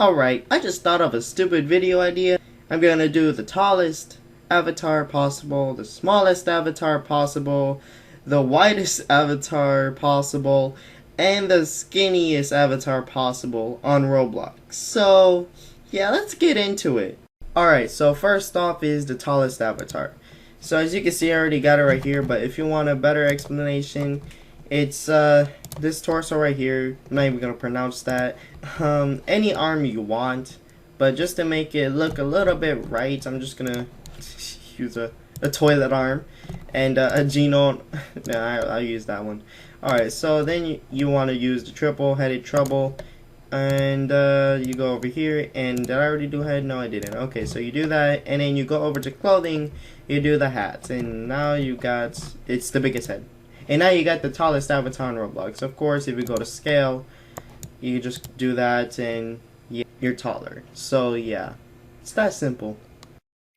Alright, I just thought of a stupid video idea. I'm gonna do the tallest avatar possible, the smallest avatar possible, the widest avatar possible, and the skinniest avatar possible on Roblox. So, yeah, let's get into it. Alright, so first off is the tallest avatar. So as you can see, I already got it right here, but if you want a better explanation, it's this torso right here. I'm not even gonna pronounce that. Any arm you want, but just to make it look a little bit right, I'm just gonna use a toilet arm and a Geno. Nah, I'll use that one. Alright, so then you want to use the triple-headed trouble, and you go over here, and did I already do head? No, I didn't. Okay, so you do that, and then you go over to clothing, you do the hats, and now you got, it's the biggest head. And now you got the tallest avatar in Roblox. Of course, if you go to scale, you just do that, and you're taller. So yeah, it's that simple.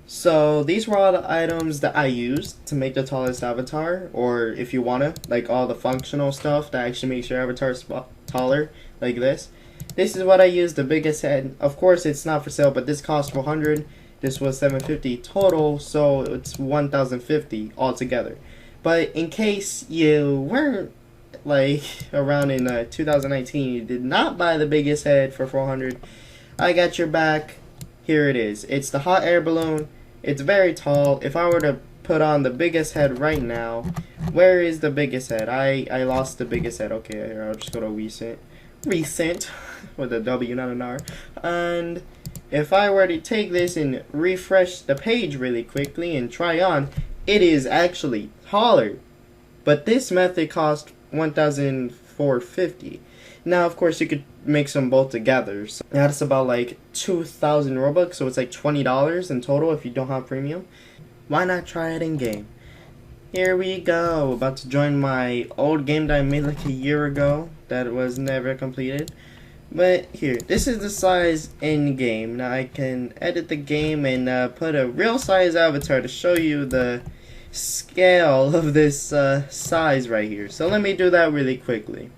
So these were all the items that I used to make the tallest avatar, or if you wanna, like all the functional stuff that actually makes your avatar taller, like this. This is what I used, the biggest head. Of course, it's not for sale, but this cost $400. This was $750 total, so it's $1,050 altogether. But in case you weren't like around in 2019, you did not buy the biggest head for $400, I got your back. Here it is. It's the hot air balloon. It's very tall. If I were to put on the biggest head right now, where is the biggest head? I lost the biggest head. Okay, here, I'll just go to recent with a W, not an R. And if I were to take this and refresh the page really quickly and try on, it is actually taller. But this method cost $1,450. Now, of course, you could mix them both together. So that's about like 2,000 Robux, so it's like $20 in total if you don't have premium. Why not try it in game? Here we go. About to join my old game that I made like a year ago that was never completed. But here, this is the size in game. Now I can edit the game and put a real size avatar to show you the scale of this size right here. So let me do that really quickly.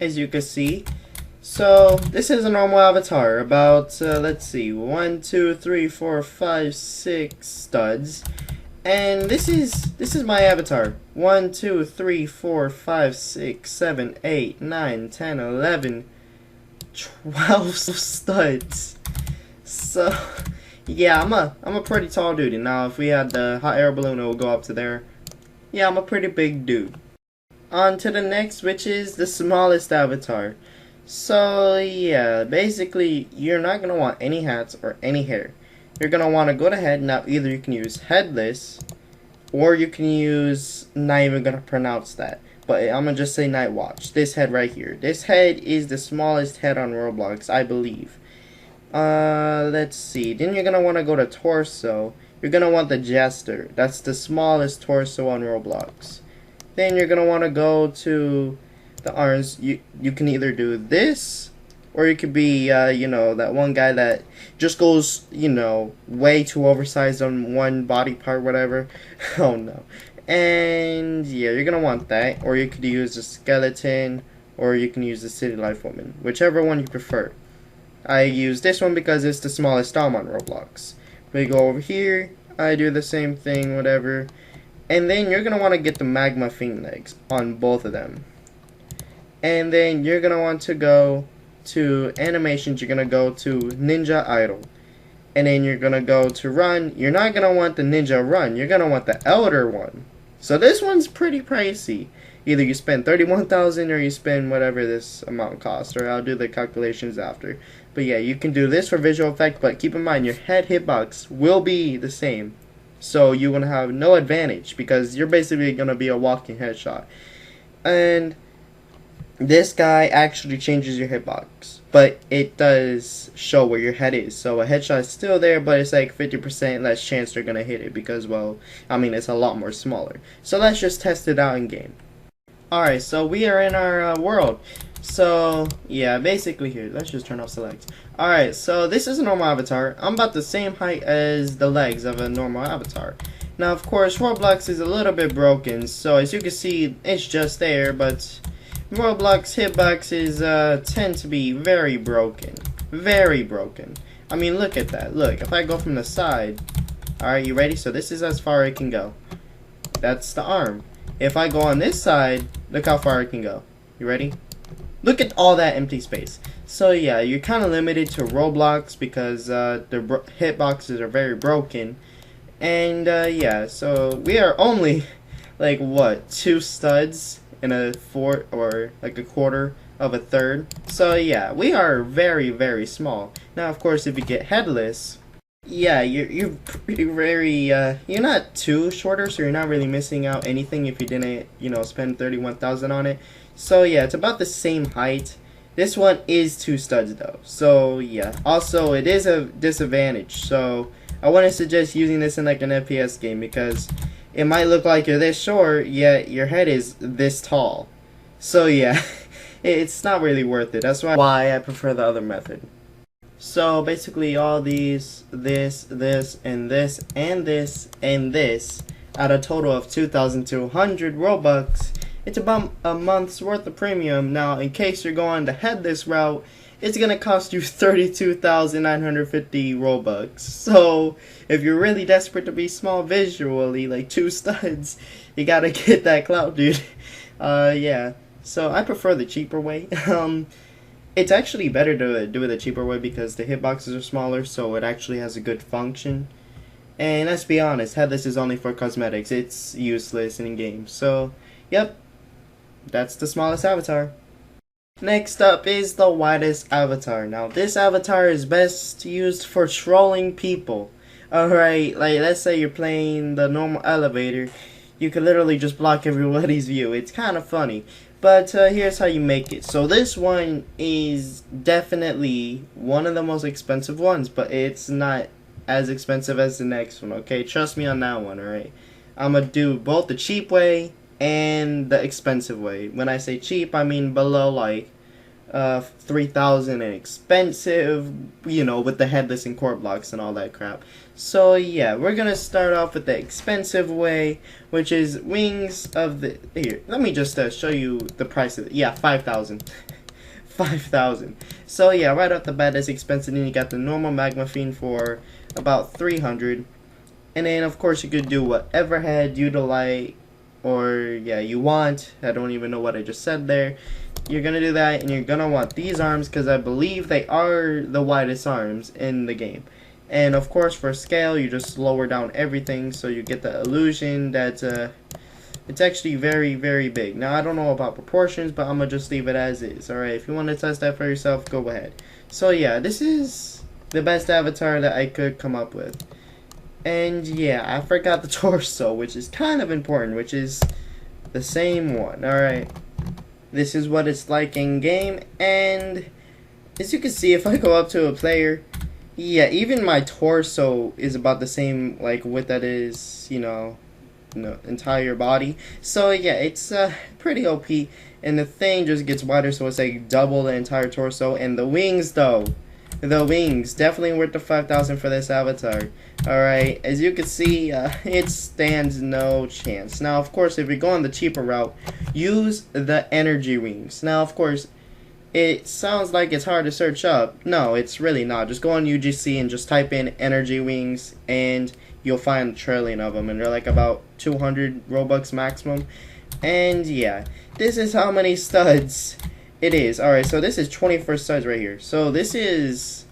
As you can see, so this is a normal avatar, about let's see, 1 2 3 4 5 6 studs, and this is my avatar. 1 2 3 4 5 6 7 8 9 10 11 12 studs. So yeah, I'm a pretty tall dude, and now if we had the hot air balloon, it will go up to there. Yeah, I'm a pretty big dude. On to the next, which is the smallest avatar. So yeah, basically you're not gonna want any hats or any hair. You're gonna want to go to head. Now either you can use headless, or you can use, not even gonna pronounce that, but I'm gonna just say night watch. This head right here. This head is the smallest head on Roblox, I believe. Let's see. Then you're gonna want to go to torso. You're gonna want the jester. That's the smallest torso on Roblox. Then you're gonna want to go to the arms. You can either do this, or you could be you know, that one guy that just goes, you know, way too oversized on one body part, whatever. Oh no. And yeah, you're gonna want that, or you could use the skeleton, or you can use the city life woman, whichever one you prefer. I use this one because it's the smallest arm on Roblox. We go over here, I do the same thing, whatever. And then you're going to want to get the magma fiend legs on both of them. And then you're going to want to go to animations. You're going to go to ninja idle. And then you're going to go to run. You're not going to want the ninja run. You're going to want the elder one. So this one's pretty pricey. Either you spend 31,000 or you spend whatever this amount costs. Or I'll do the calculations after. But yeah, you can do this for visual effect. But keep in mind, your head hitbox will be the same. So you're going to have no advantage because you're basically going to be a walking headshot. And this guy actually changes your hitbox, but it does show where your head is. So a headshot is still there, but it's like 50% less chance they're going to hit it because, well, I mean, it's a lot more smaller. So let's just test it out in game. Alright, so we are in our world. So yeah, basically here, let's just turn off select. Alright, so this is a normal avatar. I'm about the same height as the legs of a normal avatar. Now of course Roblox is a little bit broken, so as you can see it's just there, but Roblox hitboxes tend to be very broken. Very broken. I mean, look at that. Look, if I go from the side, alright, you ready? So this is as far it can go. That's the arm. If I go on this side, look how far it can go. You ready? Look at all that empty space. So yeah, you're kind of limited to Roblox because the hitboxes are very broken. And yeah, so we are only like what, 2 studs in a fourth or like a quarter of a third. So yeah, we are very, very small. Now of course if you get headless, yeah, you're pretty very you're not too shorter, so you're not really missing out anything if you didn't, you know, spend 31,000 on it. So yeah, it's about the same height. This one is 2 studs though. So yeah. Also it is a disadvantage. So I wouldn't suggest using this in like an FPS game because it might look like you're this short, yet your head is this tall. So yeah, it's not really worth it. That's why I prefer the other method. So basically all these, this, and this, and this, and this, at a total of 2,200 Robux, it's about a month's worth of premium. Now, in case you're going to head this route, it's going to cost you 32,950 Robux. So, if you're really desperate to be small visually, like 2 studs, you gotta get that clout, dude. Yeah. So, I prefer the cheaper way. It's actually better to do it the cheaper way because the hitboxes are smaller, so it actually has a good function. And let's be honest, headless is only for cosmetics. It's useless in games. So, yep, that's the smallest avatar. Next up is the widest avatar. Now, this avatar is best used for trolling people. Alright, like let's say you're playing the normal elevator. You can literally just block everybody's view. It's kind of funny. But here's how you make it. So this one is definitely one of the most expensive ones, but it's not as expensive as the next one, okay? Trust me on that one, alright? I'm gonna do both the cheap way and the expensive way. When I say cheap, I mean below like 3,000 and expensive, you know, with the headless and core blocks and all that crap. So yeah, we're gonna start off with the expensive way, which is wings of the, here, let me just show you the price of it. Yeah, 5,000. 5,000. So yeah, right off the bat it's expensive. Then you got the normal magma fiend for about 300, and then of course you could do whatever head you'd like, or yeah, you want. I don't even know what I just said there. You're gonna do that, and you're gonna want these arms because I believe they are the widest arms in the game. And of course for scale you just lower down everything so you get the illusion that it's actually very, very big. Now I don't know about proportions, but I'm gonna just leave it as is. Alright, if you want to test that for yourself, go ahead. So yeah, this is the best avatar that I could come up with. And yeah, I forgot the torso, which is kind of important, which is the same one. Alright, this is what it's like in game, and as you can see, if I go up to a player, yeah, even my torso is about the same like width that is, you know, entire body. So yeah, it's pretty OP, and the thing just gets wider, so it's like double the entire torso. And the wings though, the wings definitely worth the 5,000 for this avatar. Alright, as you can see, it stands no chance. Now of course if you're going the cheaper route, use the energy wings. Now of course it sounds like it's hard to search up. No, it's really not. Just go on UGC and just type in energy wings and you'll find a trillion of them, and they're like about 200 Robux maximum. And yeah, this is how many studs it is. Alright, so this is 21st studs right here. So this is,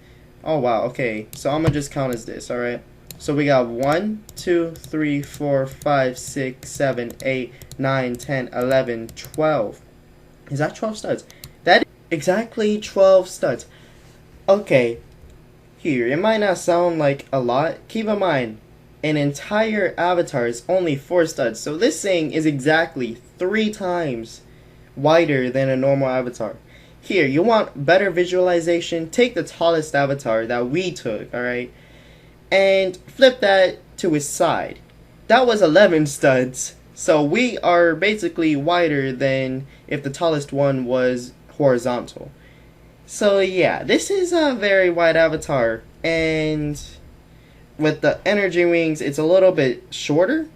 oh wow, okay. So I'm gonna just count as this, alright? So we got 1, 2, 3, 4, 5, 6, 7, 8, 9, 10, 11, 12. Is that 12 studs? That is exactly 12 studs. Okay, here, it might not sound like a lot. Keep in mind, an entire avatar is only 4 studs. So this thing is exactly 3 times wider than a normal avatar. Here, you want better visualization, take the tallest avatar that we took, alright? And flip that to his side. That was 11 studs. So we are basically wider than if the tallest one was horizontal. So yeah, this is a very wide avatar, and with the energy wings it's a little bit shorter,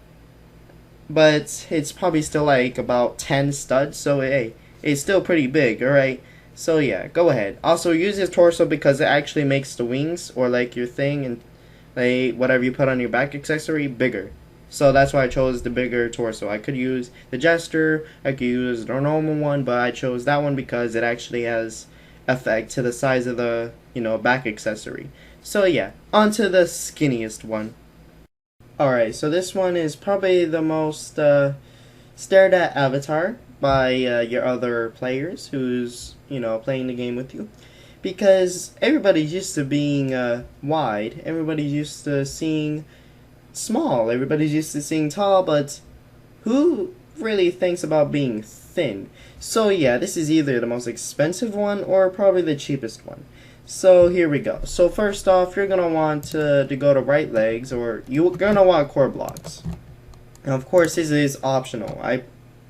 but it's probably still like about 10 studs, so hey, it's still pretty big. Alright, So yeah, go ahead. Also use his torso because it actually makes the wings or like your thing and like whatever you put on your back accessory bigger. So that's why I chose the bigger torso. I could use the Jester, I could use the normal one, but I chose that one because it actually has effect to the size of the, back accessory. So yeah, on to the skinniest one. Alright, so this one is probably the most stared at avatar by your other players who's, playing the game with you. Because everybody's used to being wide, everybody's used to seeing small, everybody's used to seeing tall, but who really thinks about being thin? So yeah, this is either the most expensive one or probably the cheapest one. So here we go. So first off, you're gonna want to go to right legs, or you're gonna want core blocks. Now, of course, this is optional.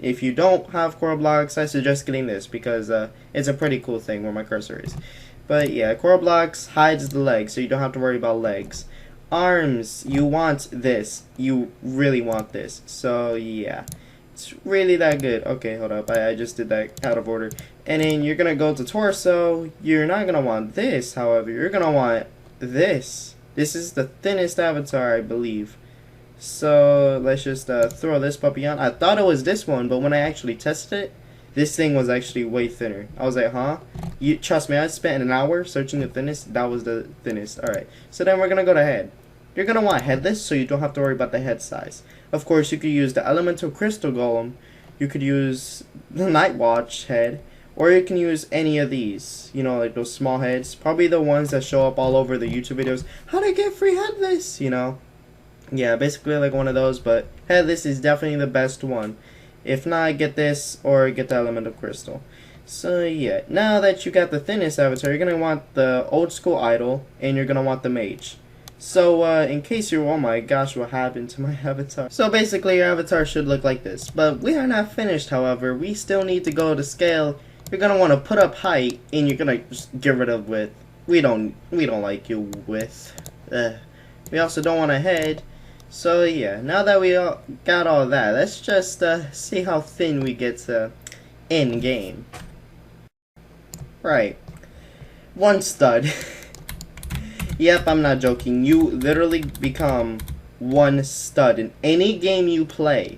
If you don't have core blocks, I suggest getting this because it's a pretty cool thing where my cursor is. But yeah, core blocks hides the legs, so you don't have to worry about legs. Arms, you want this. You really want this. So yeah, it's really that good. Okay, hold up. I just did that out of order. And then you're gonna go to torso. You're not gonna want this, however. You're gonna want this. This is the thinnest avatar, I believe. So let's just throw this puppy on. I thought it was this one, but when I actually tested it, this thing was actually way thinner. I was like, huh? Trust me, I spent an hour searching the thinnest. That was the thinnest. Alright, so then we're gonna go to head. You're gonna want headless, so you don't have to worry about the head size. Of course, you could use the elemental crystal golem. You could use the night watch head. Or you can use any of these, like those small heads. Probably the ones that show up all over the YouTube videos. How to get free headless, Yeah, basically like one of those, but headless is definitely the best one. If not, get this or get the elemental crystal. So yeah, now that you got the thinnest avatar, you're going to want the old school idol, and you're going to want the mage. So in case you're, oh my gosh, what happened to my avatar? So basically your avatar should look like this. But we are not finished, however. We still need to go to scale. You're going to want to put up height, and you're going to just get rid of width. We don't like your width. We also don't want a head. So yeah, now that we got all that, let's just see how thin we get in game. Right, 1 stud. Yep, I'm not joking. You literally become 1 stud in any game you play.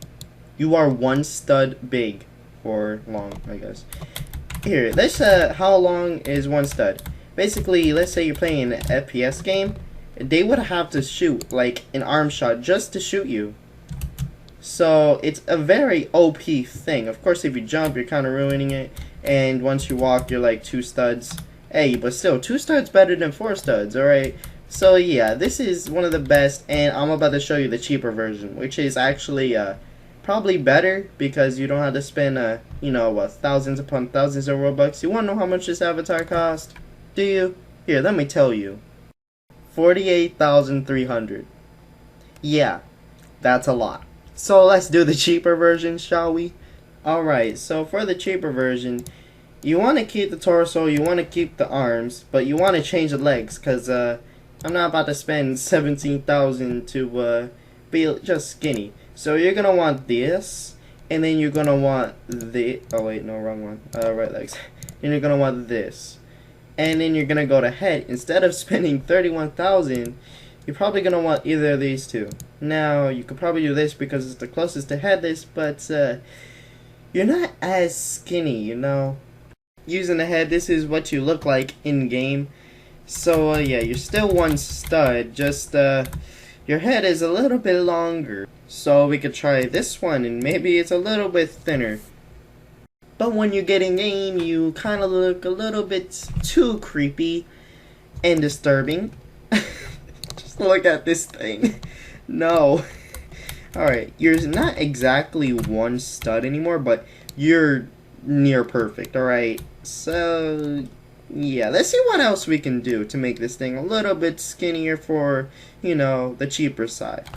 You are 1 stud big or long, I guess. Here, let's how long is 1 stud? Basically, let's say you're playing an FPS game. They would have to shoot like an arm shot just to shoot you. So it's a very OP thing. Of course, if you jump, you're kind of ruining it. And once you walk, you're like 2 studs. Hey, but still, 2 studs better than 4 studs, alright? So yeah, this is one of the best. And I'm about to show you the cheaper version, which is actually probably better because you don't have to spend, thousands upon thousands of Robux. You want to know how much this avatar cost? Do you? Here, let me tell you. 48,300. Yeah, that's a lot. So let's do the cheaper version, shall we? Alright, so for the cheaper version, you want to keep the torso, you want to keep the arms, but you want to change the legs, because I'm not about to spend 17,000 to be just skinny. So you're going to want this, and then you're going to want the, oh wait, no, wrong one, right legs. And you're going to want this. And then you're going to go to head. Instead of spending 31,000, you're probably going to want either of these two. Now, you could probably do this because it's the closest to headless, but you're not as skinny, Using the head, this is what you look like in-game. So, yeah, you're still 1 stud, just your head is a little bit longer. So we could try this one, and maybe it's a little bit thinner. But when you get in game, you kind of look a little bit too creepy and disturbing. Just look at this thing. No. Alright, you're not exactly 1 stud anymore, but you're near perfect, alright? So, yeah, let's see what else we can do to make this thing a little bit skinnier for, the cheaper side.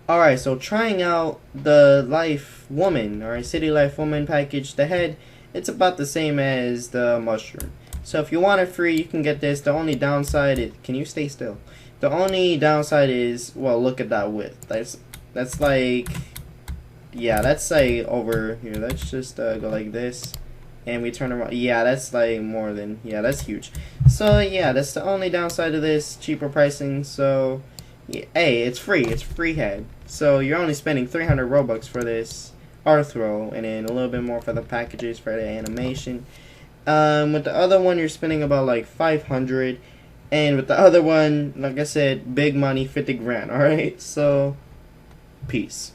Alright, so trying out the Life Woman, alright, City Life Woman package, the head, it's about the same as the mushroom. So if you want it free, you can get this. The only downside is, can you stay still? The only downside is, well, look at that width. That's like, yeah, that's like over here. Let's just go like this. and we turn around. Yeah, that's like more than, yeah, that's huge. So yeah, that's the only downside of this, cheaper pricing. So yeah, hey, it's free head. So you're only spending 300 Robux for this Arthro, and then a little bit more for the packages for the animation. With the other one, you're spending about like 500, and with the other one, like I said, big money, 50 grand. All right, so peace.